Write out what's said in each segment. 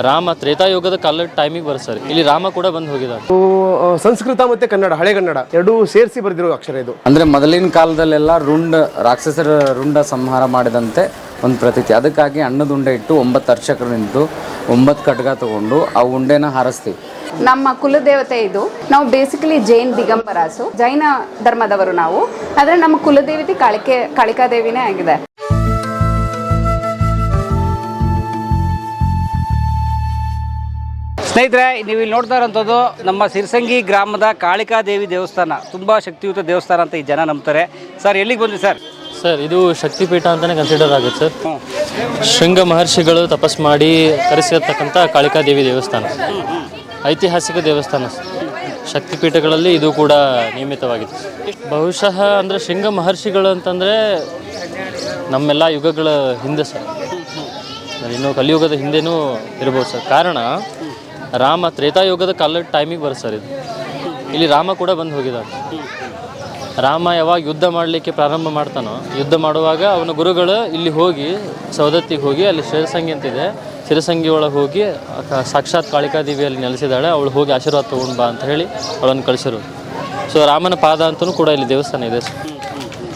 ರಾಮ ತ್ರೇತಾಯುಗದ ಕಾಲದ ಟೈಮಿಗೆ ಬರುತ್ತೆ ಸರ್. ಇಲ್ಲಿ ರಾಮ ಕೂಡ ಬಂದು ಹೋಗಿದ್ದಾರೆ. ಸಂಸ್ಕೃತ ಮತ್ತೆ ಕನ್ನಡ, ಹಳೆಗನ್ನಡ ಎರಡೂ ಸೇರಿಸಿ ಬರೆದಿರೋ ಅಕ್ಷರ ಇದು. ಅಂದರೆ ಮೊದಲಿನ ಕಾಲದಲ್ಲೆಲ್ಲ ರಾಕ್ಷಸರ ರುಂಡ ಸಂಹಾರ ಮಾಡಿದಂತೆ ಒಂದು ಪ್ರತೀತಿ. ಅದಕ್ಕಾಗಿ ಅನ್ನದ ಉಂಡೆ ಇಟ್ಟು 9 ಅರ್ಚಕರು ನಿಂತು 9 ಖಡ್ಗ ತಗೊಂಡು ಆ ಉಂಡೆನ ಹಾರಿಸ್ತೀವಿ. ನಮ್ಮ ಕುಲದೇವತೆ ಇದು. ನಾವು ಬೇಸಿಕಲಿ ಜೈನ್ ದಿಗಂಬರಾಸು, ಜೈನ ಧರ್ಮದವರು ನಾವು. ಆದರೆ ನಮ್ಮ ಕುಲದೇವತೆ ಕಾಳಿಕಾದೇವಿನೇ ಆಗಿದೆ. ಸ್ನೇಹಿತರೆ, ನೀವು ಇಲ್ಲಿ ನೋಡ್ತಾ ಇರೋಂಥದ್ದು ನಮ್ಮ ಸಿರ್ಸಂಗಿ ಗ್ರಾಮದ ಕಾಳಿಕಾದೇವಿ ದೇವಸ್ಥಾನ. ತುಂಬ ಶಕ್ತಿಯುತ ದೇವಸ್ಥಾನ ಅಂತ ಈ ಜನ ನಂಬ್ತಾರೆ. ಸರ್, ಎಲ್ಲಿಗೆ ಬಂದ್ರಿ ಸರ್? ಸರ್, ಇದು ಶಕ್ತಿಪೀಠ ಅಂತಲೇ ಕನ್ಸಿಡರ್ ಆಗುತ್ತೆ ಸರ್. ಶೃಂಗ ಮಹರ್ಷಿಗಳು ತಪಸ್ ಮಾಡಿ ಕರೆಸಿರ್ತಕ್ಕಂಥ ಕಾಳಿಕಾದೇವಿ ದೇವಸ್ಥಾನ, ಐತಿಹಾಸಿಕ ದೇವಸ್ಥಾನ. ಶಕ್ತಿಪೀಠಗಳಲ್ಲಿ ಇದು ಕೂಡ ನಿಯಮಿತವಾಗಿದೆ. ಬಹುಶಃ ಅಂದರೆ ಶೃಂಗ ಮಹರ್ಷಿಗಳು ಅಂತಂದರೆ ನಮ್ಮೆಲ್ಲ ಯುಗಗಳ ಹಿಂದೆ ಸರ್, ಇನ್ನು ಕಲಿಯುಗದ ಹಿಂದೆನೂ ಇರ್ಬೋದು ಸರ್. ಕಾರಣ ರಾಮ ತ್ರೇತಾಯುಗದ ಕಾಲದ ಟೈಮಿಗೆ ಬರುತ್ತೆ ಸರ್ ಇದು. ಇಲ್ಲಿ ರಾಮ ಕೂಡ ಬಂದು ಹೋಗಿದ್ದಾನೆ. ರಾಮ ಯಾವಾಗ ಯುದ್ಧ ಮಾಡಲಿಕ್ಕೆ ಪ್ರಾರಂಭ ಮಾಡ್ತಾನೋ, ಯುದ್ಧ ಮಾಡುವಾಗ ಅವನ ಗುರುಗಳು ಇಲ್ಲಿ ಹೋಗಿ ಸೌದತ್ತಿಗೆ ಹೋಗಿ, ಅಲ್ಲಿ ಶಿರಸಂಗಿ ಅಂತಿದೆ, ಶಿರಸಂಗಿ ಒಳಗೆ ಹೋಗಿ ಸಾಕ್ಷಾತ್ ಕಾಳಿಕಾದೇವಿಯಲ್ಲಿ ನೆಲೆಸಿದಾಳೆ, ಅವಳು ಹೋಗಿ ಆಶೀರ್ವಾದ ತೊಗೊಂಡು ಬಾ ಅಂತ ಹೇಳಿ ಅವಳನ್ನು ಕಳಿಸಿರೋದು. ಸೊ ರಾಮನ ಪಾದ ಅಂತಲೂ ಕೂಡ ಇಲ್ಲಿ ದೇವಸ್ಥಾನ ಇದೆ ಸರ್.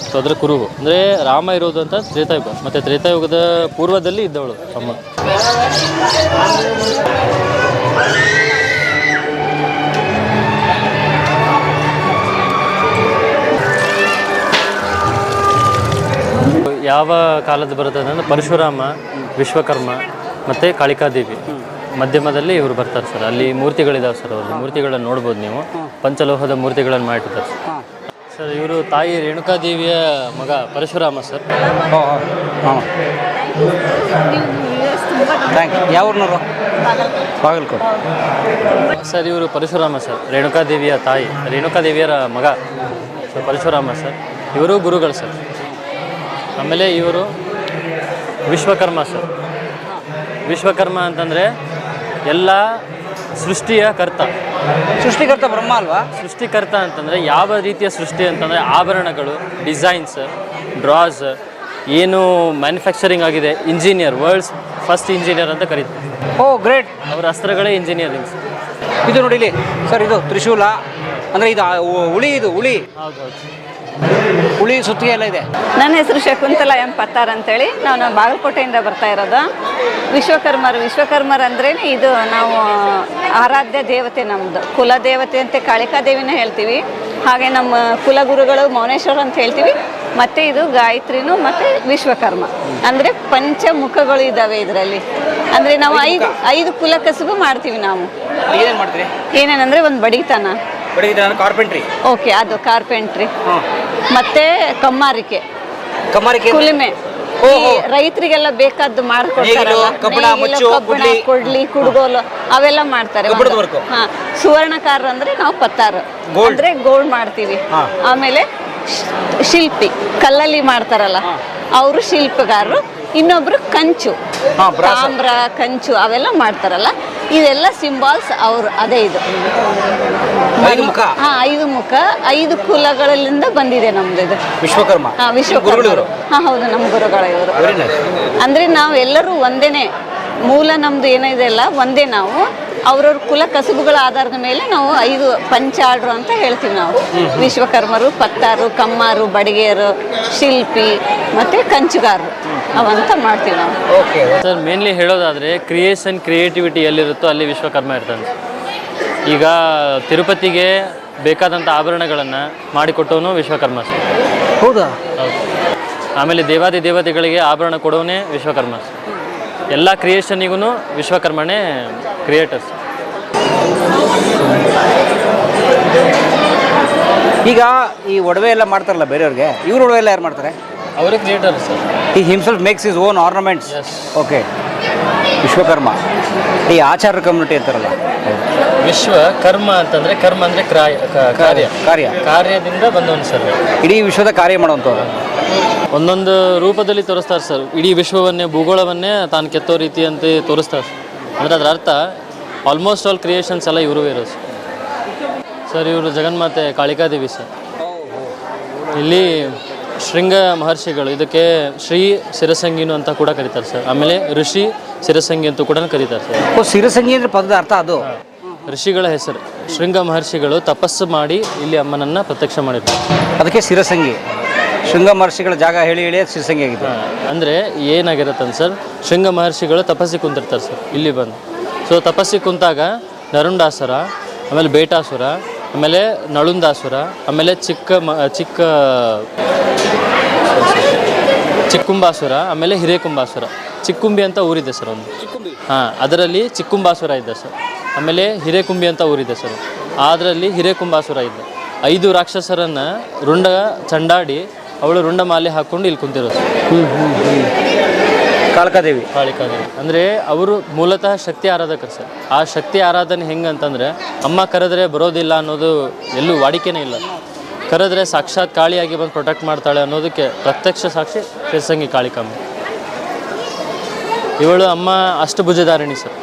ಸೊ ಅದರ ಕುರುಹು ಅಂದರೆ ರಾಮ ಇರೋದು ಅಂತ ತ್ರೇತಾಯುಗ, ಮತ್ತು ತ್ರೇತಾಯುಗದ ಪೂರ್ವದಲ್ಲಿ ಇದ್ದವಳು ಅಮ್ಮ. ಯಾವ ಕಾಲದ ಬರ್ತದೆ ಅಂದರೆ ಪರಶುರಾಮ, ವಿಶ್ವಕರ್ಮ ಮತ್ತು ಕಾಳಿಕಾದೇವಿ ಮಧ್ಯಮದಲ್ಲಿ ಇವರು ಬರ್ತಾರೆ ಸರ್. ಅಲ್ಲಿ ಮೂರ್ತಿಗಳಿದಾವೆ ಸರ್, ಅವ್ರಲ್ಲಿ ಮೂರ್ತಿಗಳನ್ನು ನೋಡ್ಬೋದು ನೀವು. ಪಂಚಲೋಹದ ಮೂರ್ತಿಗಳನ್ನು ಮಾಡಿರ್ತಾರೆ ಸರ್. ಇವರು ತಾಯಿ ರೇಣುಕಾದೇವಿಯ ಮಗ ಪರಶುರಾಮ ಸರ್. ಯಾವ್ರನ್ನವರು? ಬಾಗಲಕೋಟೆ ಸರ್. ಇವರು ಪರಶುರಾಮ ಸರ್, ರೇಣುಕಾದೇವಿಯ ತಾಯಿ, ರೇಣುಕಾದೇವಿಯರ ಮಗ ಸರ್ ಪರಶುರಾಮ ಸರ್. ಇವರು ಗುರುಗಳು ಸರ್. ಆಮೇಲೆ ಇವರು ವಿಶ್ವಕರ್ಮ ಸರ್. ವಿಶ್ವಕರ್ಮ ಅಂತಂದರೆ ಎಲ್ಲ ಸೃಷ್ಟಿಯ ಕರ್ತ. ಸೃಷ್ಟಿಕರ್ತ ಬ್ರಹ್ಮ ಅಲ್ವಾ? ಸೃಷ್ಟಿಕರ್ತ ಅಂತಂದರೆ ಯಾವ ರೀತಿಯ ಸೃಷ್ಟಿ ಅಂತಂದರೆ ಆಭರಣಗಳು, ಡಿಸೈನ್ಸ್, ಡ್ರಾಸ್, ಏನು ಮ್ಯಾನುಫ್ಯಾಕ್ಚರಿಂಗ್ ಆಗಿದೆ, ಇಂಜಿನಿಯರ್, ವರ್ಲ್ಡ್ಸ್ ಫಸ್ಟ್ ಇಂಜಿನಿಯರ್ ಅಂತ ಕರೀತಾರೆ. ಓ ಗ್ರೇಟ್. ಅವರ ಅಸ್ತ್ರಗಳೇ ಇಂಜಿನಿಯರಿಂಗ್. ಇದು ನೋಡಿ ಇಲ್ಲಿ ಸರ್, ಇದು ತ್ರಿಶೂಲ ಅಂದರೆ ಇದು ಹುಳಿ, ಇದು ಹುಳಿ. ಹೌದೌದು, ಹುಳಿ ಸುತ್ತಿಗೆ ಎಲ್ಲ ಇದೆ. ನನ್ನ ಹೆಸರು ಶಕುಂತಲಾ ಎಂ ಪತ್ತಾರ್ ಅಂತೇಳಿ. ನಾವು ಬಾಗಲಕೋಟೆಯಿಂದ ಬರ್ತಾ ಇರೋದು. ವಿಶ್ವಕರ್ಮರು ಅಂದ್ರೇ ಇದು ನಾವು ಆರಾಧ್ಯ ದೇವತೆ, ನಮ್ಮದು ಕುಲದೇವತೆ ಅಂತ ಕಾಳಿಕಾದೇವಿನ ಹೇಳ್ತೀವಿ. ಹಾಗೆ ನಮ್ಮ ಕುಲಗುರುಗಳು ಮೌನೇಶ್ವರ ಅಂತ ಹೇಳ್ತೀವಿ. ಮತ್ತು ಇದು ಗಾಯತ್ರಿನೂ ಮತ್ತು ವಿಶ್ವಕರ್ಮ ಅಂದರೆ ಪಂಚಮುಖಗಳು ಇದ್ದಾವೆ ಇದರಲ್ಲಿ. ಅಂದರೆ ನಾವು ಐದು ಕುಲ ಕಸುಬು ಮಾಡ್ತೀವಿ ನಾವು. ಏನೇನು ಮಾಡ್ತೀವಿ? ಏನೇನಂದರೆ ಒಂದು ಬಡಿತನ, ಕಾರ್ಪೆಂಟ್ರಿ. ಓಕೆ, ಅದು ಕಾರ್ಪೆಂಟ್ರಿ. ಮತ್ತೆ ಕಮ್ಮಾರಿಕೆ, ಕುಲಿಮೆ, ರೈತರಿಗೆಲ್ಲ ಬೇಕಾದ್ದು ಮಾಡ್ಕೊಡ್ತಾರಲ್ಲ, ಕಬ್ಬಣ, ಕೊಡ್ಲಿ, ಕುಡ್ಗೋಲು ಅವೆಲ್ಲ ಮಾಡ್ತಾರೆ. ಸುವರ್ಣಕಾರರು ಅಂದ್ರೆ ನಾವು ಪತ್ತಾರು ಅಂದ್ರೆ ಗೋಲ್ಡ್ ಮಾಡ್ತೀವಿ. ಆಮೇಲೆ ಶಿಲ್ಪಿ, ಕಲ್ಲಲ್ಲಿ ಮಾಡ್ತಾರಲ್ಲ ಅವರು ಶಿಲ್ಪಗಾರರು. ಇನ್ನೊಬ್ರು ಕಂಚು, ತಾಮ್ರ, ಕಂಚು ಅವೆಲ್ಲ ಮಾಡ್ತಾರಲ್ಲ. ಇದೆಲ್ಲ ಸಿಂಬಾಲ್ಸ್ ಅವರು. ಅದೇ ಇದು 5 ಮುಖ 5 ಕುಲಗಳಿಂದ ಬಂದಿದೆ ನಮ್ದು ಇದು. ವಿಶ್ವಕರ್ಮ. ಹೌದು, ನಮ್ಮ ಗುರುಗಳು ಇವರು. ಅಂದ್ರೆ ನಾವು ಎಲ್ಲರೂ ಒಂದೇನೆ, ಮೂಲ ನಮ್ದು ಏನಿದೆ ಅಲ್ಲ ಒಂದೇ. ನಾವು ಅವ್ರವ್ರ ಕುಲ ಕಸುಬುಗಳ ಆಧಾರದ ಮೇಲೆ ನಾವು 5 ಪಂಚಾಡ್ರು ಅಂತ ಹೇಳ್ತೀವಿ ನಾವು. ವಿಶ್ವಕರ್ಮರು, ಪತ್ತಾರು, ಕಮ್ಮಾರು, ಬಡಿಗೆಯರು, ಶಿಲ್ಪಿ ಮತ್ತು ಕಂಚುಗಾರರು ಅವಂತ ಮಾಡ್ತೀವಿ ನಾವು. ಸರ್, ಮೇನ್ಲಿ ಹೇಳೋದಾದರೆ ಕ್ರಿಯೇಟಿವಿಟಿ ಎಲ್ಲಿರುತ್ತೋ ಅಲ್ಲಿ ವಿಶ್ವಕರ್ಮ ಇರ್ತಾನೆ. ಈಗ ತಿರುಪತಿಗೆ ಬೇಕಾದಂಥ ಆಭರಣಗಳನ್ನು ಮಾಡಿಕೊಟ್ಟವನು ವಿಶ್ವಕರ್ಮ ಸರ್. ಹೌದಾ? ಹೌದು. ಆಮೇಲೆ ದೇವಾದಿ ದೇವತೆಗಳಿಗೆ ಆಭರಣ ಕೊಡೋನೇ ವಿಶ್ವಕರ್ಮ ಸರ್. ಎಲ್ಲ ಕ್ರಿಯೇಷನಿಗೂ ವಿಶ್ವಕರ್ಮನೇ ಕ್ರಿಯೇಟರ್ಸ್. ಈಗ ಈ ಒಡವೆ ಎಲ್ಲ ಮಾಡ್ತಾರಲ್ಲ ಬೇರೆಯವ್ರಿಗೆ, ಇವ್ರ ಒಡವೆ ಎಲ್ಲ ಯಾರು ಮಾಡ್ತಾರೆ? ಅವರೇ ಕ್ರಿಯೇಟರ್ ಸರ್. ಈ himself makes his own ornaments. Okay, Vishwakarma. ಈ ಆಚಾರ ಕಮ್ಯುನಿಟಿ ಅಂತಾರಲ್ಲ, ವಿಶ್ವಕರ್ಮ ಅಂತಂದರೆ ಕರ್ಮ ಅಂದರೆ ಕಾರ್ಯದಿಂದ ಬಂದವನು ಸರ್. ಇಡೀ ವಿಶ್ವದ ಕಾರ್ಯ ಮಾಡುವಂಥವ್ರು. ಒಂದೊಂದು ರೂಪದಲ್ಲಿ ತೋರಿಸ್ತಾರೆ ಸರ್. ಇಡೀ ವಿಶ್ವವನ್ನೇ, ಭೂಗೋಳವನ್ನೇ ತಾನು ಕೆತ್ತೋ ರೀತಿಯಂತೆ ತೋರಿಸ್ತಾರೆ. ಅಂದರೆ ಅದರ ಅರ್ಥ ಆಲ್ಮೋಸ್ಟ್ ಆಲ್ ಕ್ರಿಯೇಷನ್ಸ್ ಎಲ್ಲ ಇವರು ಇರೋದು ಸರ್. ಇವರು ಜಗನ್ಮಾತೆ ಕಾಳಿಕಾದೇವಿ ಸರ್. ಇಲ್ಲಿ ಶೃಂಗ ಮಹರ್ಷಿಗಳು, ಇದಕ್ಕೆ ಶ್ರೀ ಶಿರಸಂಗಿನು ಅಂತ ಕೂಡ ಕರೀತಾರೆ ಸರ್. ಆಮೇಲೆ ಋಷಿ ಶಿರಸಂಗಿ ಅಂತ ಕೂಡ ಕರೀತಾರೆ ಸರ್. ಓ, ಶಿರಸಂಗಿ ಅಂದ್ರೆ ಪದದ ಅರ್ಥ ಅದು. ಋಷಿಗಳ ಹೆಸರು. ಶೃಂಗ ಮಹರ್ಷಿಗಳು ತಪಸ್ಸು ಮಾಡಿ ಇಲ್ಲಿ ಅಮ್ಮನನ್ನು ಪ್ರತ್ಯಕ್ಷ ಮಾಡಿದ್ದಾರೆ, ಅದಕ್ಕೆ ಶಿರಸಂಗಿ. ಶೃಂಗ ಮಹರ್ಷಿಗಳ ಜಾಗ ಹೇಳಿ ಹೇಳಿ ಶಿರಸಂಗಿ ಆಗಿದೆ. ಅಂದರೆ ಏನಾಗಿರುತ್ತೆ ಸರ್, ಶೃಂಗ ಮಹರ್ಷಿಗಳು ತಪಸ್ಸಿಗೆ ಕುಂತಿರ್ತಾರೆ ಸರ್ ಇಲ್ಲಿ ಬಂದು. ಸೊ ತಪಸ್ಸಿಗೆ ಕುಂತಾಗ ನರುಂಡಾಸುರ, ಆಮೇಲೆ ಬೇಟಾಸುರ, ಆಮೇಲೆ ನಳುಂದಾಸುರ, ಆಮೇಲೆ ಚಿಕ್ಕುಂಬಾಸುರ, ಆಮೇಲೆ ಹಿರೇಕುಂಬಾಸುರ. ಚಿಕ್ಕುಂಬಿ ಅಂತ ಊರಿದೆ ಸರ್ ಒಂದು. ಹಾಂ, ಅದರಲ್ಲಿ ಚಿಕ್ಕುಂಬಾಸುರ ಇದ್ದ ಸರ್. ಆಮೇಲೆ ಹಿರೇಕುಂಬಿ ಅಂತ ಊರಿದೆ ಸರ್, ಅದರಲ್ಲಿ ಹಿರೇಕುಂಬಾಸುರ ಇದ್ದ. 5 ರಾಕ್ಷಸರನ್ನು ರುಂಡ ಚಂಡಾಡಿ ಅವಳು ರುಂಡಮಾಲೆ ಹಾಕ್ಕೊಂಡು ಇಲ್ಲಿ ಕುಂತಿರೋದು. ಕಾಳಿಕಾದೇವಿ. ಕಾಳಿಕಾದೇವಿ ಅಂದರೆ ಅವರು ಮೂಲತಃ ಶಕ್ತಿ ಆರಾಧಕರು ಸರ್. ಆ ಶಕ್ತಿ ಆರಾಧನೆ ಹೆಂಗಂತಂದರೆ, ಅಮ್ಮ ಕರೆದ್ರೆ ಬರೋದಿಲ್ಲ ಅನ್ನೋದು ಎಲ್ಲೂ ವಾಡಿಕೆನೇ ಇಲ್ಲ. ಕರೆದ್ರೆ ಸಾಕ್ಷಾತ್ ಕಾಳಿಯಾಗಿ ಬಂದು ಪ್ರೊಟೆಕ್ಟ್ ಮಾಡ್ತಾಳೆ ಅನ್ನೋದಕ್ಕೆ ಪ್ರತ್ಯಕ್ಷ ಸಾಕ್ಷಿ ಶಿರಸಂಗಿ ಕಾಳಿಕಮ್ಮ. ಇವಳು ಅಮ್ಮ ಅಷ್ಟಭುಜಧಾರಿಣಿ ಸರ್.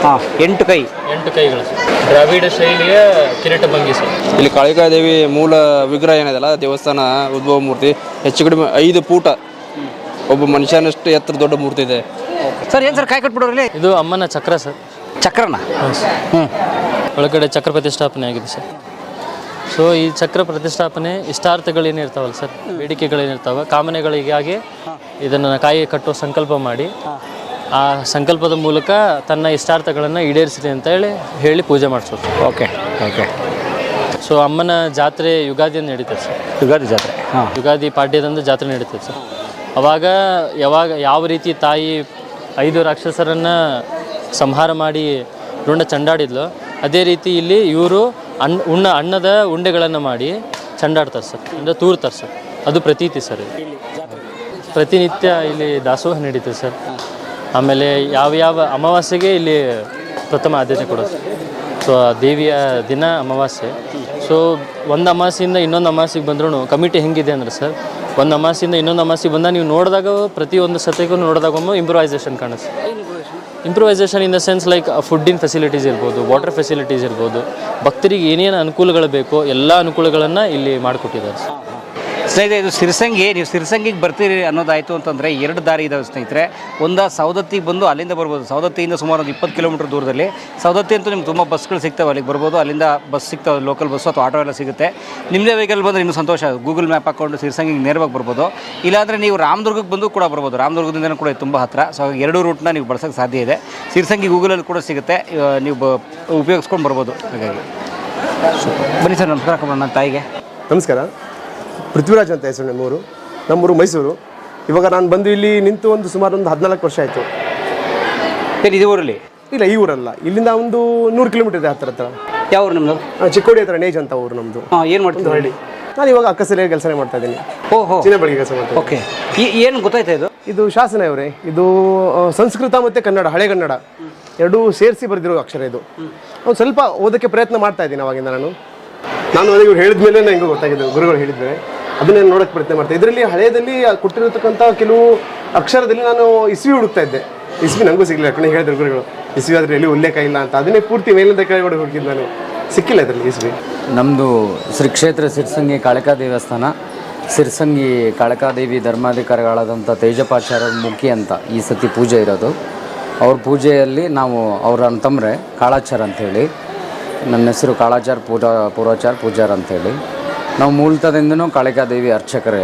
ಹಾಂ, 8 ಕೈ. 8 ಕೈಗಳು ಸರ್. ದ್ರಾವಿಡ ಶೈಲಿಯ ಕಿರೀಟ ಭಂಗಿ ಸರ್. ಇಲ್ಲಿ ಕಾಳಿಕಾದೇವಿ ಮೂಲ ವಿಗ್ರಹ ಏನಿದೆಲ್ಲ, ದೇವಸ್ಥಾನ ಉದ್ಭವ ಮೂರ್ತಿ ಹೆಚ್ಚು ಕಡಿಮೆ 5 ಫೂಟ, ಒಬ್ಬ ಮನುಷ್ಯನಷ್ಟು ಎತ್ತರ ದೊಡ್ಡ ಮೂರ್ತಿ ಇದೆ ಸರ್. ಏನು ಸರ್ ಕಾಯಿ ಕಟ್ಬಿಡೋರಲ್ಲಿ? ಇದು ಅಮ್ಮನ ಚಕ್ರ ಸರ್. ಚಕ್ರನ? ಹ್ಞೂ, ಒಳಗಡೆ ಚಕ್ರ ಪ್ರತಿಷ್ಠಾಪನೆ ಆಗಿದೆ ಸರ್. ಸೊ ಈ ಚಕ್ರ ಪ್ರತಿಷ್ಠಾಪನೆ ಇಷ್ಟಾರ್ಥಗಳೇನಿರ್ತಾವಲ್ಲ ಸರ್, ಬೇಡಿಕೆಗಳೇನಿರ್ತಾವೆ, ಕಾಮನೆಗಳಿಗಾಗಿ ಇದನ್ನು ಕಾಯಿ ಕಟ್ಟೋ ಸಂಕಲ್ಪ ಮಾಡಿ ಆ ಸಂಕಲ್ಪದ ಮೂಲಕ ತನ್ನ ಇಷ್ಟಾರ್ಥಗಳನ್ನು ಈಡೇರಿಸಿದೆ ಅಂತ ಹೇಳಿ ಪೂಜೆ ಮಾಡಿಸೋದು. Okay okay. ಸೊ ಅಮ್ಮನ ಜಾತ್ರೆ ಯುಗಾದಿಯನ್ನು ನಡೀತದೆ ಸರ್. ಯುಗಾದಿ ಜಾತ್ರೆ. ಹಾಂ, ಯುಗಾದಿ ಪಾಡ್ಯದಂದು ಜಾತ್ರೆ ನಡೀತದೆ ಸರ್. ಅವಾಗ ಯಾವ ರೀತಿ ತಾಯಿ 5 ರಾಕ್ಷಸರನ್ನು ಸಂಹಾರ ಮಾಡಿ ರುಂಡ ಚಂಡಾಡಿದ್ಲು, ಅದೇ ರೀತಿ ಇಲ್ಲಿ ಇವರು ಅನ್ನದ ಉಂಡೆಗಳನ್ನು ಮಾಡಿ ಚಂಡಾಡ್ತಾರೆ ಸರ್, ಅಂದರೆ ತೂರ್ತಾರೆ ಸರ್. ಅದು ಪ್ರತೀತಿ ಸರ್. ಪ್ರತಿನಿತ್ಯ ಇಲ್ಲಿ ದಾಸೋಹ ನಡೀತದೆ ಸರ್. ಆಮೇಲೆ ಯಾವ ಅಮಾವಾಸ್ಯೆಗೆ ಇಲ್ಲಿ ಪ್ರಥಮ ಆದ್ಯತೆ ಕೊಡೋದು. ಸೊ ದೇವಿಯ ದಿನ ಅಮಾವಾಸ್ಯೆ. ಸೊ ಒಂದು ಅಮಾವಾಸ್ಯೆಯಿಂದ ಇನ್ನೊಂದು ಅಮಾವಾಸ್ಯೆಗೆ ಬಂದ್ರೂ ಕಮಿಟಿ ಹೆಂಗಿದೆ ಅಂದರೆ ಸರ್, ಒಂದು ಅಮಾವಾಸ್ಯೆಯಿಂದ ಇನ್ನೊಂದು ಅಮಾವಾಸ್ಯೆಗೆ ಬಂದಾಗ ನೀವು ನೋಡಿದಾಗ ಪ್ರತಿಯೊಂದು ಸತಿಗೂ ನೋಡಿದಾಗೊಮ್ಮೆ ಇಂಪ್ರೂವೈಸೇಷನ್ ಕಾಣಿಸುತ್ತೆ. Improvisation in the sense like ಫುಡ್ಡಿನ ಫೆಸಿಲಿಟೀಸ್ ಇರ್ಬೋದು, ವಾಟರ್ ಫೆಸಿಲಿಟೀಸ್ ಇರ್ಬೋದು, ಭಕ್ತರಿಗೆ ಏನೇನು ಅನುಕೂಲಗಳು ಬೇಕೋ ಎಲ್ಲ ಅನುಕೂಲಗಳನ್ನು ಇಲ್ಲಿ ಮಾಡಿಕೊಟ್ಟಿದ್ದಾರೆ ಸರ್. ಸ್ನೇಹಿತರೆ, ಇದು ಶಿರಸಂಗಿ. ನೀವು ಶಿರಸಂಗಿಗೆ ಬರ್ತೀರಿ ಅನ್ನೋದಾಯಿತು ಅಂತಂದರೆ 2 ದಾರಿ ಇದಾವೆ ಸ್ನೇಹಿತರೆ. ಒಂದು ಸೌದತ್ತಿಗೆ ಬಂದು ಅಲ್ಲಿಂದ ಬರ್ಬೋದು. ಸೌದತ್ತಿಯಿಂದ ಸುಮಾರು ಒಂದು 20 ಕಿಲೋಮೀಟರ್ ದೂರದಲ್ಲಿ. ಸೌದತ್ತಿ ಅಂತೂ ನಿಮ್ಗೆ ತುಂಬ ಬಸ್ಗಳು ಸಿಗ್ತವೆ, ಅಲ್ಲಿಗೆ ಬರ್ಬೋದು. ಅಲ್ಲಿಂದ ಬಸ್ ಸಿಗ್ತವೆ, ಲೋಕಲ್ ಬಸ್ಸು ಅಥವಾ ಆಟೋ ಎಲ್ಲ ಸಿಗುತ್ತೆ. ನಿಮ್ಮದೇ ವೆಹಿಕಲ್ ಬಂದರೆ ಇನ್ನೂ ಸಂತೋಷ. ಗೂಗಲ್ ಮ್ಯಾಪ್ ಹಾಕ್ಕೊಂಡು ಶಿರಸಂಗಿಗೆ ನೇರವಾಗಿ ಬರ್ಬೋದು. ಇಲ್ಲಾಂದರೆ ನೀವು ರಾಮದುರ್ಗಕ್ಕೆ ಬಂದು ಕೂಡ ಬರ್ಬೋದು. ರಾಮದುರ್ಗದಿಂದ ಕೂಡ ತುಂಬ ಹತ್ತಿರ. ಸೊ 2 ರೂಟ್ನ ನೀವು ಬಳಸೋಕ್ಕೆ ಸಾಧ್ಯ ಇದೆ. ಶಿರಸಂಗಿ ಗೂಗಲಲ್ಲಿ ಕೂಡ ಸಿಗುತ್ತೆ, ನೀವು ಉಪಯೋಗಿಸ್ಕೊಂಡು ಬರ್ಬೋದು. ಹಾಗಾಗಿ ಬನ್ನಿ ಸರ್, ನಮಸ್ಕಾರ. ನನ್ನ ತಾಯಿಗೆ ನಮಸ್ಕಾರ. ಪೃಥ್ವಿರಾಜ್ ಅಂತ ಹೆಸರು ನಮ್ಮೂರು. ನಮ್ಮೂರು ಮೈಸೂರು. ಇವಾಗ ನಾನು ಬಂದು ಇಲ್ಲಿ ನಿಂತು ಸುಮಾರು 14 ವರ್ಷ ಆಯಿತು. ಇದು ಊರಲ್ಲಿ? ಇಲ್ಲ, ಈ ಊರಲ್ಲ. ಇಲ್ಲಿಂದ ಒಂದು 100 ಕಿಲೋಮೀಟರ್ ಇದೆ ಹತ್ತಿರ. ಯಾವ ಊರು ನಿಮ್ಮದು? ಚಿಕ್ಕೋಡಿ ಹತ್ರ ನೇಜ್ ಅಂತ ಊರು ನಮ್ಮದು. ಏನು ಮಾಡ್ತೀವಿ? ಹಳ್ಳಿ. ನಾನು ಇವಾಗ ಅಕ್ಕಸರಿಯಾಗಿ ಕೆಲಸನೇ ಮಾಡ್ತಾ ಇದ್ದೀನಿ. ಓಹೋ, ಚಿನ್ನ ಬೆಳಗ್ಗೆ ಕೆಲಸ ಮಾಡ್ತೀನಿ. ಓಕೆ. ಏನು ಗೊತ್ತಾಯ್ತಾ ಇದು? ಇದು ಶಾಸನ ಇವರೇ. ಇದು ಸಂಸ್ಕೃತ ಮತ್ತು ಕನ್ನಡ, ಹಳೆಗನ್ನಡ ಎರಡೂ ಸೇರಿಸಿ ಬರೆದಿರೋ ಅಕ್ಷರ ಇದು. ಒಂದು ಸ್ವಲ್ಪ ಓದೋಕ್ಕೆ ಪ್ರಯತ್ನ ಮಾಡ್ತಾ ಇದ್ದೀನಿ ಅವಾಗಿಂದ. ನಾನು ನನಗೆ ಇವ್ರು ಹೇಳಿದ ಮೇಲೆ ನನಗೆ ಗೊತ್ತಾಗಿದ್ದು, ಗುರುಗಳು ಹೇಳಿದ್ಮೇಲೆ ಅದನ್ನೇ ನೋಡೋಕ್ಕೆ ಪ್ರಯತ್ನ ಮಾಡ್ತೀನಿ. ಇದರಲ್ಲಿ ಹಳೆಯದಲ್ಲಿ ಕೊಟ್ಟಿರತಕ್ಕಂಥ ಕೆಲವು ಅಕ್ಷರದಲ್ಲಿ ನಾನು ಇಸ್ವಿ ಹುಡುಕ್ತಾ ಇದ್ದೆ. ಇಸ್ವಿ ನನಗೂ ಸಿಗಲಿಲ್ಲ. ಕಣೆ ಹೇಳಿದ್ರು ಗುರುಗಳು, ಇಸ್ವಿ ಆದರೆ ಎಲ್ಲಿ ಉಲ್ಲೇಖ ಇಲ್ಲ ಅಂತ. ಅದನ್ನೇ ಪೂರ್ತಿ ಮೇಲಿಂದ ಕೆಳಗಡೆ ಹುಡುಕಿದ್ದು ನಾನು, ಸಿಕ್ಕಿಲ್ಲ ಇದರಲ್ಲಿ ಇಸ್ವಿ. ನಮ್ಮದು ಶ್ರೀ ಕ್ಷೇತ್ರ ಸಿರಸಂಗಿ ಕಾಳಿಕಾ ದೇವಸ್ಥಾನ. ಸಿರಸಂಗಿ ಕಾಳಿಕಾದೇವಿ ಧರ್ಮಾಧಿಕಾರಿಗಳಾದಂಥ ತೇಜಪಾಚಾರ್ಯ ಮುಖಿ ಅಂತ ಈ ಸತಿ ಪೂಜೆ ಇರೋದು. ಅವ್ರ ಪೂಜೆಯಲ್ಲಿ ನಾವು ಅವ್ರ ಅಂತಂದರೆ ಕಾಳಾಚಾರ ಅಂಥೇಳಿ, ನನ್ನ ಹೆಸರು ಕಾಳಾಚಾರ್ ಪೂರ್ವಾಚಾರ್ ಪೂಜಾರ್ ಅಂಥೇಳಿ. ನಾವು ಮೂಲತದಿಂದನೂ ಕಾಳಿಕಾದೇವಿ ಅರ್ಚಕರೇ.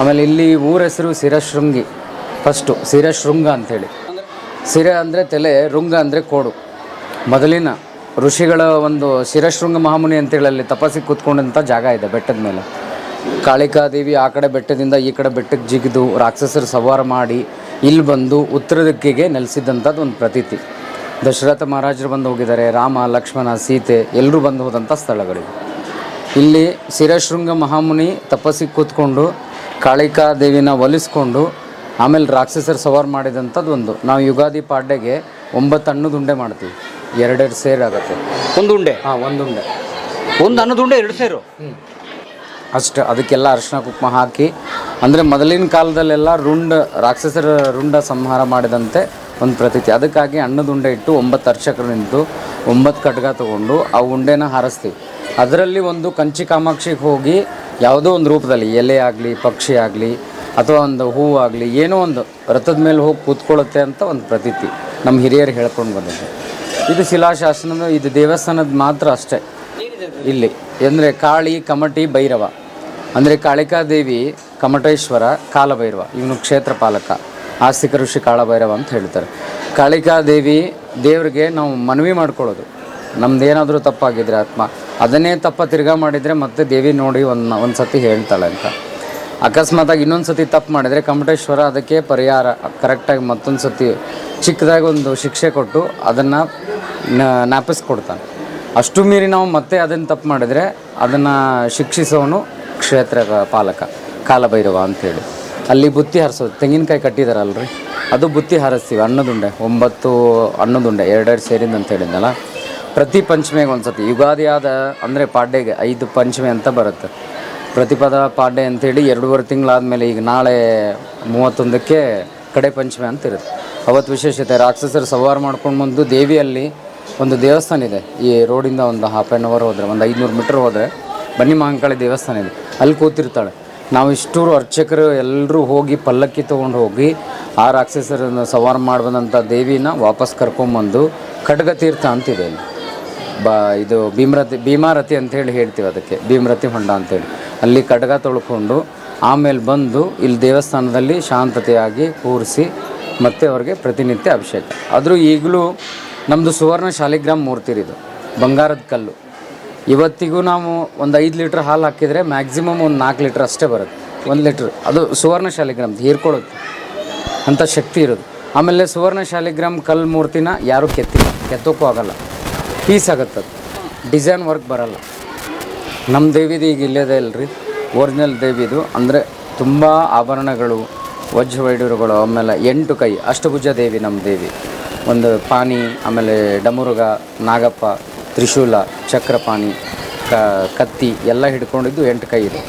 ಆಮೇಲೆ ಇಲ್ಲಿ ಊರ ಹೆಸರು ಶಿರಶೃಂಗಿ. ಫಸ್ಟು ಶಿರಶೃಂಗ ಅಂಥೇಳಿ. ಶಿರ ಅಂದರೆ ತಲೆ, ರುಂಗ ಅಂದರೆ ಕೋಡು. ಮೊದಲಿನ ಋಷಿಗಳ ಒಂದು ಶಿರಶೃಂಗ ಮಹಾಮುನಿ ಅಂತೇಳಿ ಅಲ್ಲಿ ತಪಸ್ಸಿಗೆ ಕೂತ್ಕೊಂಡಂಥ ಜಾಗ ಇದೆ ಬೆಟ್ಟದ ಮೇಲೆ. ಕಾಳಿಕಾದೇವಿ ಆ ಕಡೆ ಬೆಟ್ಟದಿಂದ ಈ ಕಡೆ ಬೆಟ್ಟಕ್ಕೆ ಜಿಗಿದು ರಾಕ್ಷಸರು ಸವಾರ ಮಾಡಿ ಇಲ್ಲಿ ಬಂದು ಉತ್ತರ ದಿಕ್ಕಿಗೆ ನೆಲೆಸಿದ್ದಂಥದ್ದು ಒಂದು ಪ್ರತೀತಿ. ದಶರಥ ಮಹಾರಾಜರು ಬಂದು ಹೋಗಿದ್ದಾರೆ, ರಾಮ ಲಕ್ಷ್ಮಣ ಸೀತೆ ಎಲ್ಲರೂ ಬಂದು ಹೋದಂಥ ಸ್ಥಳಗಳಿವೆ. ಇಲ್ಲಿ ಶಿರಶೃಂಗ ಮಹಾಮುನಿ ತಪಸ್ಸಿಗೆ ಕೂತ್ಕೊಂಡು ಕಾಳಿಕಾದೇವಿನ ಒಲಿಸ್ಕೊಂಡು ಆಮೇಲೆ ರಾಕ್ಷಸರು ಸವಾರ ಮಾಡಿದಂಥದ್ದು ಒಂದು. ನಾವು ಯುಗಾದಿ ಪಾಡ್ಯಗೆ 9 ಅನ್ನದ ಉಂಡೆ ಮಾಡ್ತೀವಿ. 2 ಸೇರು ಆಗುತ್ತೆ. ಒಂದು ಉಂಡೆ? ಹಾಂ, ಒಂದು ಉಂಡೆ. ಒಂದು ಅನ್ನದ ಉಂಡೆ 2 ಸೇರು? ಅಷ್ಟು. ಅದಕ್ಕೆಲ್ಲ ಅರಿಶಿನ ಕುಂಕುಮ ಹಾಕಿ, ಅಂದರೆ ಮೊದಲಿನ ಕಾಲದಲ್ಲೆಲ್ಲ ರಾಕ್ಷಸರ ರುಂಡ ಸಂಹಾರ ಮಾಡಿದಂತೆ ಒಂದು ಪ್ರತೀತಿ. ಅದಕ್ಕಾಗಿ ಅನ್ನದ ಉಂಡೆ ಇಟ್ಟು 9 ಅರ್ಚಕರು ನಿಂತು 9 ಖಡ್ಗ ತೊಗೊಂಡು ಆ ಉಂಡೆನ ಹಾರಿಸ್ತೀವಿ. ಅದರಲ್ಲಿ ಒಂದು ಕಂಚಿ ಕಾಮಾಕ್ಷಿಗೆ ಹೋಗಿ ಯಾವುದೋ ಒಂದು ರೂಪದಲ್ಲಿ ಎಲೆ ಆಗಲಿ, ಪಕ್ಷಿ ಆಗಲಿ, ಅಥವಾ ಒಂದು ಹೂವು ಆಗಲಿ, ಏನೋ ಒಂದು ರಥದ ಮೇಲೆ ಹೋಗಿ ಕೂತ್ಕೊಳ್ಳುತ್ತೆ ಅಂತ ಒಂದು ಪ್ರತೀತಿ ನಮ್ಮ ಹಿರಿಯರು ಹೇಳ್ಕೊಂಡು ಬಂದಿದೆ. ಇದು ಶಿಲಾಶಾಸನದ, ಇದು ದೇವಸ್ಥಾನದ ಮಾತ್ರ ಅಷ್ಟೇ ಇಲ್ಲಿ. ಅಂದರೆ ಕಾಳಿ, ಕಮಟಿ, ಭೈರವ. ಅಂದರೆ ಕಾಳಿಕಾದೇವಿ, ಕಮಟೇಶ್ವರ, ಕಾಲಭೈರವ, ಇವನು ಕ್ಷೇತ್ರ ಪಾಲಕ, ಆಸ್ತಿಕ ಋಷಿ ಕಾಳಭೈರವ ಅಂತ ಹೇಳ್ತಾರೆ. ಕಾಳಿಕಾದೇವಿ ದೇವ್ರಿಗೆ ನಾವು ಮನವಿ ಮಾಡ್ಕೊಳ್ಳೋದು, ನಮ್ದೇನಾದರೂ ತಪ್ಪಾಗಿದ್ರೆ ಆತ್ಮ ಅದನ್ನೇ ತಿರ್ಗಾ ಮಾಡಿದರೆ ಮತ್ತೆ ದೇವಿ ನೋಡಿ ಒಂದು ಸತಿ ಹೇಳ್ತಾಳೆ ಅಂತ. ಅಕಸ್ಮಾತಾಗಿ ಇನ್ನೊಂದು ಸತಿ ತಪ್ಪು ಮಾಡಿದರೆ ಕಮಟೇಶ್ವರ ಅದಕ್ಕೆ ಪರಿಹಾರ ಕರೆಕ್ಟಾಗಿ ಮತ್ತೊಂದು ಸತಿ ಚಿಕ್ಕದಾಗಿ ಒಂದು ಶಿಕ್ಷೆ ಕೊಟ್ಟು ಅದನ್ನು ಜ್ಞಾಪಿಸ್ಕೊಡ್ತಾನೆ. ಅಷ್ಟು ಮೀರಿ ನಾವು ಮತ್ತೆ ಅದನ್ನು ತಪ್ಪು ಮಾಡಿದರೆ ಅದನ್ನು ಶಿಕ್ಷಿಸೋನು ಕ್ಷೇತ್ರ ಪಾಲಕ ಕಾಲಭೈರವ ಅಂಥೇಳಿ. ಅಲ್ಲಿ ಬುತ್ತಿ ಹಾರಿಸೋದು, ತೆಂಗಿನಕಾಯಿ ಕಟ್ಟಿದಾರಲ್ರಿ, ಅದು ಬುತ್ತಿ ಹಾರಿಸ್ತೀವಿ. ಅನ್ನದುಂಡೆ 9 ಅನ್ನದುಂಡೆ 2 ಸೇರಿಂದ ಅಂತ ಹೇಳಿದ್ನಲ್ಲ. ಪ್ರತಿ ಪಂಚಮಿಗೆ ಒಂದು ಸತಿ, ಯುಗಾದಿ ಆದ ಅಂದರೆ ಪಾಡ್ಯಗೆ 5 ಪಂಚಮಿ ಅಂತ ಬರುತ್ತೆ. ಪ್ರತಿಪದ ಪಾಡ್ಯ ಅಂಥೇಳಿ 2.5 ತಿಂಗಳಾದಮೇಲೆ, ಈಗ ನಾಳೆ 31ಕ್ಕೆ ಕಡೆ ಪಂಚಮಿ ಅಂತ ಇರುತ್ತೆ. ಅವತ್ತು ವಿಶೇಷತೆ, ರಾಕ್ಷಸರು ಸವಾರ ಮಾಡ್ಕೊಂಡು ಬಂದು ದೇವಿಯಲ್ಲಿ ಒಂದು ದೇವಸ್ಥಾನ ಇದೆ. ಈ ರೋಡಿಂದ ಒಂದು ಹಾಫ್ ಆನ್ ಅವರ್ ಹೋದರೆ, ಒಂದು 500 ಮೀಟ್ರ್ ಹೋದರೆ ಬನ್ನಿ ಮಹಾಂಕಾಳಿ ದೇವಸ್ಥಾನ ಇದೆ. ಅಲ್ಲಿ ಕೂತಿರ್ತಾಳೆ. ನಾವು ಇಷ್ಟೂರು ಅರ್ಚಕರು ಎಲ್ಲರೂ ಹೋಗಿ ಪಲ್ಲಕ್ಕಿ ತೊಗೊಂಡು ಹೋಗಿ ಆ ರಾಕ್ಷಸರನ್ನು ಸವಾರ ಮಾಡ್ಬಂದಂಥ ದೇವಿನ ವಾಪಸ್ ಕರ್ಕೊಂಬಂದು ಖಡ್ಗತೀರ್ಥ ಅಂತಿದೆ ಇಲ್ಲಿ. ಇದು ಭೀಮಾರತಿ ಅಂಥೇಳಿ ಹೇಳ್ತೀವಿ ಅದಕ್ಕೆ, ಭೀಮರತಿ ಹೊಂಡ ಅಂಥೇಳಿ. ಅಲ್ಲಿ ಖಡ್ಗ ತೊಳ್ಕೊಂಡು ಆಮೇಲೆ ಬಂದು ಇಲ್ಲಿ ದೇವಸ್ಥಾನದಲ್ಲಿ ಶಾಂತತೆಯಾಗಿ ಕೂರಿಸಿ ಮತ್ತೆ ಅವ್ರಿಗೆ ಪ್ರತಿನಿತ್ಯ ಅಭಿಷೇಕ. ಆದರೂ ಈಗಲೂ ನಮ್ಮದು ಸುವರ್ಣ ಶಾಲಿಗ್ರಾಮ ಮೂರ್ತಿ ಇದು, ಬಂಗಾರದ ಕಲ್ಲು. ಇವತ್ತಿಗೂ ನಾವು ಒಂದು 5 ಲೀಟ್ರ್ ಹಾಲು ಹಾಕಿದರೆ ಮ್ಯಾಕ್ಸಿಮಮ್ ಒಂದು 4 ಲೀಟ್ರ್ ಅಷ್ಟೇ ಬರುತ್ತೆ. 1 ಲೀಟ್ರ್ ಅದು ಸುವರ್ಣ ಶಾಲಿಗ್ರಾಮದ ಹೀರ್ಕೊಳ್ಳುತ್ತೆ ಅಂಥ ಶಕ್ತಿ ಇರೋದು. ಆಮೇಲೆ ಸುವರ್ಣ ಶಾಲಿಗ್ರಾಮ ಕಲ್ಲು ಮೂರ್ತಿನ ಯಾರೂ ಕೆತ್ತೋಕ್ಕೂ ಆಗಲ್ಲ, ಪೀಸ್ ಆಗುತ್ತೆ. ಅದು ಡಿಸೈನ್ ವರ್ಕ್ ಬರಲ್ಲ. ನಮ್ಮ ದೇವಿದು ಈಗ ಇಲ್ಲದೇ ಇಲ್ಲರಿ, ಒರಿಜಿನಲ್ ದೇವಿದು. ಅಂದರೆ ತುಂಬ ಆಭರಣಗಳು, ವಜ್ರ ವೈಡೂರುಗಳು, ಆಮೇಲೆ 8 ಕೈ ಅಷ್ಟಭುಜ ದೇವಿ ನಮ್ಮ ದೇವಿ. ಒಂದು ಪಾನಿ, ಆಮೇಲೆ ಡಮರುಗ, ನಾಗಪ್ಪ, ತ್ರಿಶೂಲ, ಚಕ್ರಪಾಣಿ, ಕತ್ತಿ ಎಲ್ಲ ಹಿಡ್ಕೊಂಡಿದ್ದು 8 ಕೈ ಇದೆ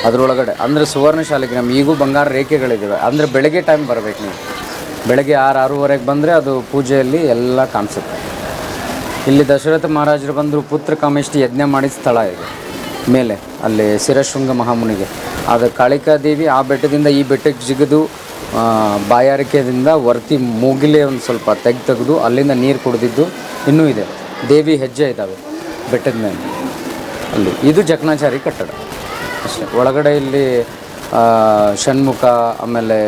ಅದರೊಳಗಡೆ. ಅಂದರೆ ಸುವರ್ಣ ಶಾಲಿಗ್ರಾಮ. ಈಗೂ ಬಂಗಾರ ರೇಖೆಗಳಿದ್ದಾವೆ. ಅಂದರೆ ಬೆಳಗ್ಗೆ ಟೈಮ್ ಬರಬೇಕು ನೀವು, ಬೆಳಗ್ಗೆ 6-6:30 ಬಂದರೆ ಅದು ಪೂಜೆಯಲ್ಲಿ ಎಲ್ಲ ಕಾಣಿಸುತ್ತೆ. ಇಲ್ಲಿ ದಶರಥ ಮಹಾರಾಜರು ಬಂದರು, ಪುತ್ರ ಕಾಮೇಷ್ಟಿ ಯಜ್ಞ ಮಾಡಿದ ಸ್ಥಳ ಇದೆ ಮೇಲೆ, ಅಲ್ಲಿ ಶಿರಶೃಂಗ ಮಹಾಮುನಿಗೆ. ಅದು ಕಾಳಿಕಾದೇವಿ ಆ ಬೆಟ್ಟದಿಂದ ಈ ಬೆಟ್ಟಕ್ಕೆ ಜಿಗಿದು ಬಾಯಾರಿಕೆಯಿಂದ ವರ್ತಿ ಮೂಗಿಲೇ ಒಂದು ಸ್ವಲ್ಪ ತೆಗೆದು ಅಲ್ಲಿಂದ ನೀರು ಕುಡಿದಿದ್ದು ಇನ್ನೂ ಇದೆ. ದೇವಿ ಹೆಜ್ಜೆ ಇದ್ದಾವೆ ಬೆಟ್ಟದ ಮೇಲೆ ಅಲ್ಲಿ. ಇದು ಜಕಣಾಚಾರಿ ಕಟ್ಟಡ ಅಷ್ಟೇ. ಒಳಗಡೆ ಇಲ್ಲಿ ಷಣ್ಮುಖ, ಆಮೇಲೆ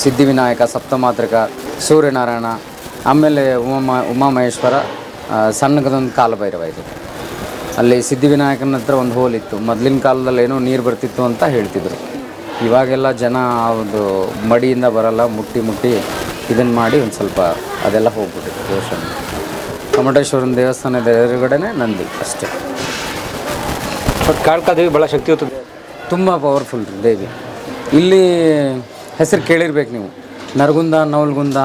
ಸಿದ್ಧಿವಿನಾಯಕ, ಸಪ್ತಮಾತೃಕ, ಸೂರ್ಯನಾರಾಯಣ, ಆಮೇಲೆ ಉಮಾಮಹೇಶ್ವರ, ಸಣ್ಣದೊಂದು ಕಾಲಭೈರವ ಇದೆ. ಅಲ್ಲಿ ಸಿದ್ಧಿವಿನಾಯಕನ ಹತ್ರ ಒಂದು ಹೋಲಿತ್ತು. ಮೊದಲಿನ ಕಾಲದಲ್ಲಿ ಏನೋ ನೀರು ಬರ್ತಿತ್ತು ಅಂತ ಹೇಳ್ತಿದ್ರು. ಇವಾಗೆಲ್ಲ ಜನ ಒಂದು ಮಡಿಯಿಂದ ಬರಲ್ಲ, ಮುಟ್ಟಿ ಇದನ್ನು ಮಾಡಿ ಒಂದು ಸ್ವಲ್ಪ ಅದೆಲ್ಲ ಹೋಗ್ಬಿಟ್ಟಿದೆ ದೋಷ. ಕಮಟೇಶ್ವರನ ದೇವಸ್ಥಾನದ ಎದುರುಗಡೆನೇ ನಂದಿ ಅಷ್ಟೇ. ಬಟ್ ಕಾಳಿಕಾದೇವಿ ಭಾಳ ಶಕ್ತಿಯುತ, ತುಂಬ ಪವರ್ಫುಲ್ ದೇವಿ. ಇಲ್ಲಿ ಹೆಸರು ಕೇಳಿರ್ಬೇಕು ನೀವು, ನರಗುಂದ, ನವಲ್ಗುಂದ,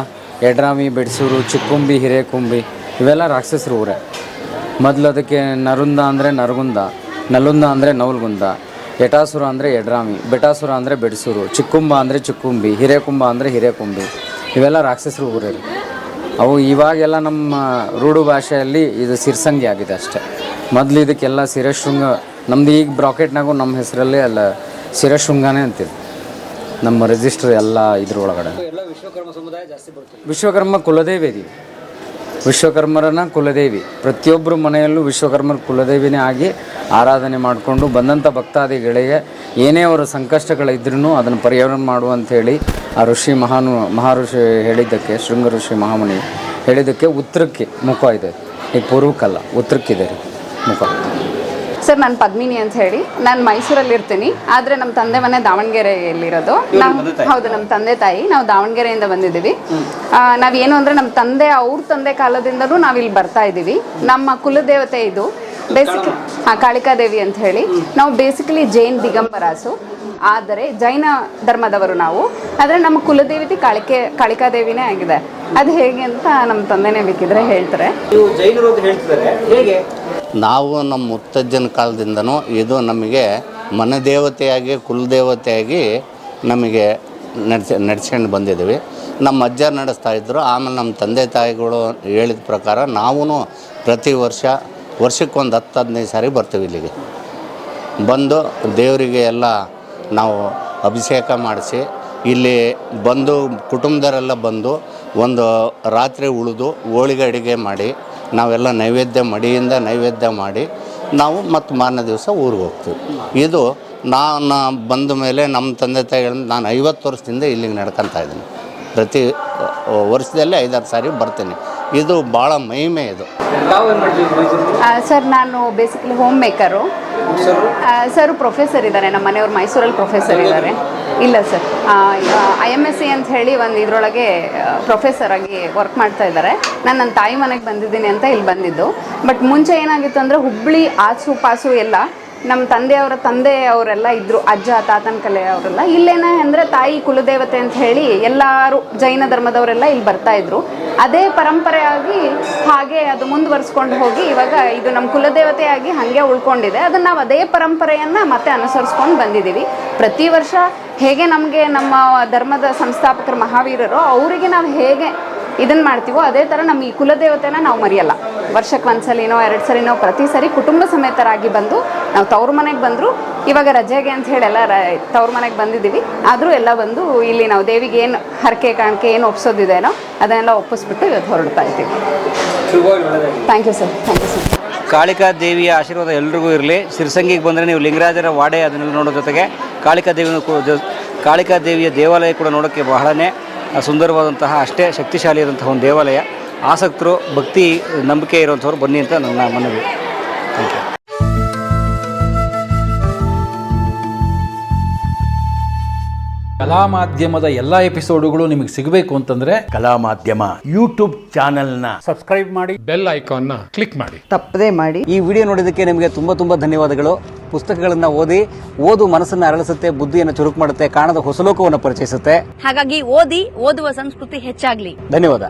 ಯಡ್ರಾಮಿ, ಬೆಡ್ಸೂರು, ಚಿಕ್ಕುಂಬಿ, ಹಿರೇಕುಂಬಿ ಇವೆಲ್ಲ ರಾಕ್ಷಸರು ಊರೇ. ಮೊದಲು ಅದಕ್ಕೆ ನರುಂದ ಅಂದರೆ ನರಗುಂದ, ನಲುಂದ ಅಂದರೆ ನವಲ್ಗುಂದ, ಯಟಾಸುರ ಅಂದರೆ ಯಡ್ರಾಮಿ, ಬೆಟಾಸುರ ಅಂದರೆ ಬೆಡ್ಸೂರು, ಚಿಕ್ಕುಂಬ ಅಂದರೆ ಚಿಕ್ಕುಂಬಿ, ಹಿರೇಕುಂಬ ಅಂದರೆ ಹಿರೇಕುಂಬಿ ಇವೆಲ್ಲ ರಾಕ್ಷಸರು ಊರೇ. ಅವು ಇವಾಗೆಲ್ಲ ನಮ್ಮ ರೂಢು ಭಾಷೆಯಲ್ಲಿ ಇದು ಸಿರ್ಸಂಗಿ ಆಗಿದೆ ಅಷ್ಟೇ. ಮೊದಲು ಇದಕ್ಕೆಲ್ಲ ಶಿರಶೃಂಗ, ನಮ್ಮದು ಈಗ ಬ್ರಾಕೆಟ್ನಾಗೂ ನಮ್ಮ ಹೆಸರಲ್ಲೇ ಅಲ್ಲ ಶಿರಶೃಂಗನೇ ಅಂತಿದೆ ನಮ್ಮ ರಿಜಿಸ್ಟರ್ ಎಲ್ಲ ಇದ್ರೊಳಗಡೆ. ವಿಶ್ವಕರ್ಮ ಕುಲದೇವಿ ಇದೀವಿ, ವಿಶ್ವಕರ್ಮರನ್ನ ಕುಲದೇವಿ. ಪ್ರತಿಯೊಬ್ಬರು ಮನೆಯಲ್ಲೂ ವಿಶ್ವಕರ್ಮರ ಕುಲದೇವಿನೇ ಆಗಿ ಆರಾಧನೆ ಮಾಡಿಕೊಂಡು ಬಂದಂಥ ಭಕ್ತಾದಿಗಳಿಗೆ ಏನೇ ಅವರ ಸಂಕಷ್ಟಗಳಿದ್ರೂ ಅದನ್ನು ಪರಿಹಾರ ಮಾಡುವಂಥೇಳಿ ಆ ಋಷಿ ಮಹಾಋಷಿ ಹೇಳಿದ್ದಕ್ಕೆ, ಶೃಂಗ ಋಷಿ ಮಹಾಮುನಿ ಹೇಳಿದ್ದಕ್ಕೆ ಉತ್ತರಕ್ಕೆ ಮುಖ ಇದೆ. ಈಗ ಪೂರ್ವಕ್ಕಲ್ಲ, ಉತ್ತರಕ್ಕಿದೆ ರೀ ಮುಖ. ಸರ್, ನಾನು ಪದ್ಮಿನಿ ಅಂತ ಹೇಳಿ, ನಾನು ಮೈಸೂರಲ್ಲಿ ಇರ್ತೀನಿ. ಆದರೆ ನಮ್ಮ ತಂದೆ ಮನೆ ದಾವಣಗೆರೆಯಲ್ಲಿರೋದು. ಹೌದು, ನಮ್ಮ ತಂದೆ ತಾಯಿ ನಾವು ದಾವಣಗೆರೆಯಿಂದ ಬಂದಿದ್ದೀವಿ. ನಾವೇನು ಅಂದರೆ ನಮ್ಮ ತಂದೆ ಅವ್ರ ತಂದೆ ಕಾಲದಿಂದಲೂ ನಾವಿಲ್ಲಿ ಬರ್ತಾ ಇದ್ದೀವಿ. ನಮ್ಮ ಕುಲದೇವತೆ ಇದು ಬೇಸಿಕ್ ಕಾಳಿಕಾದೇವಿ ಅಂತ ಹೇಳಿ. ನಾವು ಬೇಸಿಕಲಿ ಜೈನ್ ದಿಗಂಬರಾಸು, ಆದರೆ ಜೈನ ಧರ್ಮದವರು ನಾವು. ಆದರೆ ನಮ್ಮ ಕುಲದೇವತೆ ಕಾಳಿಕಾದೇವಿನೇ ಆಗಿದೆ. ಅದು ಹೇಗೆ ಅಂತ ನಮ್ಮ ತಂದೆನೇ ಬೇಕಿದ್ರೆ ಹೇಳ್ತಾರೆ. ಜೈನರು ಅಂತ ಹೇಳ್ತಿದ್ದಾರೆ, ಹೇಗೆ? ನಾವು ನಮ್ಮ ಮುತ್ತಜ್ಜನ ಕಾಲದಿಂದನೂ ಇದು ನಮಗೆ ಮನೆದೇವತೆಯಾಗಿ ಕುಲದೇವತೆಯಾಗಿ ನಮಗೆ ನಡ್ಸ್ಕೊಂಡು ಬಂದಿದ್ದೀವಿ. ನಮ್ಮ ಅಜ್ಜ ನಡೆಸ್ತಾ ಇದ್ದರು. ಆಮೇಲೆ ನಮ್ಮ ತಂದೆ ತಾಯಿಗಳು ಹೇಳಿದ ಪ್ರಕಾರ ನಾವು ಪ್ರತಿ ವರ್ಷಕ್ಕೊಂದು 10-15 ಸಾರಿ ಬರ್ತೀವಿ ಇಲ್ಲಿಗೆ. ಬಂದು ದೇವರಿಗೆ ಎಲ್ಲ ನಾವು ಅಭಿಷೇಕ ಮಾಡಿಸಿ ಇಲ್ಲಿ ಬಂದು ಕುಟುಂಬದವರೆಲ್ಲ ಬಂದು ಒಂದು ರಾತ್ರಿ ಉಳಿದು ಹೋಳಿಗೆ ಅಡುಗೆ ಮಾಡಿ ನಾವೆಲ್ಲ ನೈವೇದ್ಯ ಮಡಿಯಿಂದ ನೈವೇದ್ಯ ಮಾಡಿ ನಾವು ಮತ್ತು ಮಾರನೇ ದಿವಸ ಊರಿಗೆ ಹೋಗ್ತೀವಿ. ಇದು ನಾನು ಬಂದ ಮೇಲೆ ನಮ್ಮ ತಂದೆ ತಾಯಿಗಳಿಂದ ನಾನು 50 ವರ್ಷದಿಂದ ಇಲ್ಲಿಗೆ ನಡ್ಕೊತಾ ಇದ್ದೀನಿ. ಪ್ರತಿ ವರ್ಷದಲ್ಲಿ 5-6 ಸಾರಿ ಬರ್ತೀನಿ. ಇದು ಭಾಳ ಮಹಿಮೆ ಇದು. ಸರ್ ನಾನು basically home maker. Sir professor ಇದ್ದಾರೆ, ನಮ್ಮ ಮನೆಯವ್ರು ಮೈಸೂರಲ್ಲಿ ಪ್ರೊಫೆಸರ್ ಇದ್ದಾರೆ. ಇಲ್ಲ ಸರ್, IMSc ಅಂತ ಹೇಳಿ ಒಂದು ಇದರೊಳಗೆ ಪ್ರೊಫೆಸರ್ ಆಗಿ ವರ್ಕ್ ಮಾಡ್ತಾ ಇದ್ದಾರೆ. ನಾನು ನನ್ನ ತಾಯಿ ಮನೆಗೆ ಬಂದಿದ್ದೀನಿ ಅಂತ ಇಲ್ಲಿ ಬಂದಿದ್ದು. ಬಟ್ ಮುಂಚೆ ಏನಾಗಿತ್ತು ಅಂದರೆ ಹುಬ್ಬಳ್ಳಿ ಆಸು ಪಾಸು ಎಲ್ಲ ನಮ್ಮ ತಂದೆ ಅವರೆಲ್ಲ ಇದ್ದರು, ಅಜ್ಜ ತಾತನ ಕಲೆ ಅವರೆಲ್ಲ. ಇಲ್ಲೇನೇ ಅಂದರೆ ತಾಯಿ ಕುಲದೇವತೆ ಅಂತ ಹೇಳಿ ಎಲ್ಲರೂ ಜೈನ ಧರ್ಮದವರೆಲ್ಲ ಇಲ್ಲಿ ಬರ್ತಾಯಿದ್ರು. ಅದೇ ಪರಂಪರೆಯಾಗಿ ಹಾಗೆ ಅದು ಮುಂದುವರಿಸ್ಕೊಂಡು ಹೋಗಿ ಇವಾಗ ಇದು ನಮ್ಮ ಕುಲದೇವತೆಯಾಗಿ ಹಾಗೆ ಉಳ್ಕೊಂಡಿದೆ. ಅದನ್ನು ನಾವು ಅದೇ ಪರಂಪರೆಯನ್ನು ಮತ್ತೆ ಅನುಸರಿಸ್ಕೊಂಡು ಬಂದಿದ್ದೀವಿ. ಪ್ರತಿ ವರ್ಷ ಹೇಗೆ ನಮಗೆ ನಮ್ಮ ಧರ್ಮದ ಸಂಸ್ಥಾಪಕರು ಮಹಾವೀರರು ಅವರಿಗೆ ನಾವು ಹೇಗೆ ಇದನ್ನು ಮಾಡ್ತೀವೋ ಅದೇ ಥರ ನಮ್ಮ ಈ ಕುಲದೇವತೆನ ನಾವು ಮರೆಯಲ್ಲ. ವರ್ಷಕ್ಕೆ 1 ಸಲಿನೋ 2 ಸಲಿನೋ ಪ್ರತಿ ಸರಿ ಕುಟುಂಬ ಸಮೇತರಾಗಿ ಬಂದು ನಾವು ತವ್ರ ಮನೆಗೆ ಬಂದರು. ಇವಾಗ ರಜೆಗೆ ಅಂತ ಹೇಳಿ ಎಲ್ಲ ತವ್ರ ಮನೆಗೆ ಬಂದಿದ್ದೀವಿ. ಆದರೂ ಎಲ್ಲ ಬಂದು ಇಲ್ಲಿ ನಾವು ದೇವಿಗೆ ಏನು ಹರಕೆ ಕಾಣಿಕೆ ಏನು ಒಪ್ಸೋದಿದೆನೋ ಅದನ್ನೆಲ್ಲ ಒಪ್ಪಿಸ್ಬಿಟ್ಟು ಇವತ್ತು ಹೊರಡ್ತಾ ಇದ್ದೀವಿ. Thank you sir. Thank you sir. Kalika ದೇವಿಯ ಆಶೀರ್ವಾದ ಎಲ್ರಿಗೂ ಇರಲಿ. ಸಿರ್ಸಂಗಿಗೆ ಬಂದರೆ ನೀವು ಲಿಂಗರಾಜರ ವಾಡೆ ಅದನ್ನೆಲ್ಲ ನೋಡೋ ಜೊತೆಗೆ ಕಾಳಿಕಾ ದೇವಿಯ ದೇವಾಲಯ ಕೂಡ ನೋಡೋಕ್ಕೆ ಬಹಳನೇ ಸುಂದರವಾದಂತಹ ಅಷ್ಟೇ ಶಕ್ತಿಶಾಲಿಯಾದಂತಹ ಒಂದು ದೇವಾಲಯ. ಆಸಕ್ತರು, ಭಕ್ತಿ, ನಂಬಿಕೆ ಇರುವಂಥವ್ರು ಬನ್ನಿ ಅಂತ ನನ್ನ ಮನವಿ. Thank you. ಕಲಾ ಮಾಧ್ಯಮದ ಎಲ್ಲ ಎಪಿಸೋಡುಗಳು ನಿಮಗೆ ಸಿಗಬೇಕು ಅಂತಂದ್ರೆ ಕಲಾ ಮಾಧ್ಯಮ ಯೂಟ್ಯೂಬ್ ಚಾನೆಲ್ನ ಸಬ್ಸ್ಕ್ರೈಬ್ ಮಾಡಿ, ಬೆಲ್ ಐಕಾನ್ನ ಕ್ಲಿಕ್ ಮಾಡಿ, ತಪ್ಪದೇ ಮಾಡಿ. ಈ ವಿಡಿಯೋ ನೋಡಿದ್ದಕ್ಕೆ ನಿಮಗೆ ತುಂಬ ಧನ್ಯವಾದಗಳು. ಪುಸ್ತಕಗಳನ್ನು ಓದು ಮನಸ್ಸನ್ನು ಅರಳಿಸುತ್ತೆ, ಬುದ್ಧಿಯನ್ನು ಚುರುಕು ಮಾಡುತ್ತೆ, ಕಾಣದ ಹೊಸಲೋಕವನ್ನು ಪರಿಚಯಿಸುತ್ತೆ. ಹಾಗಾಗಿ ಓದುವ ಸಂಸ್ಕೃತಿ ಹೆಚ್ಚಾಗ್ಲಿ. ಧನ್ಯವಾದ.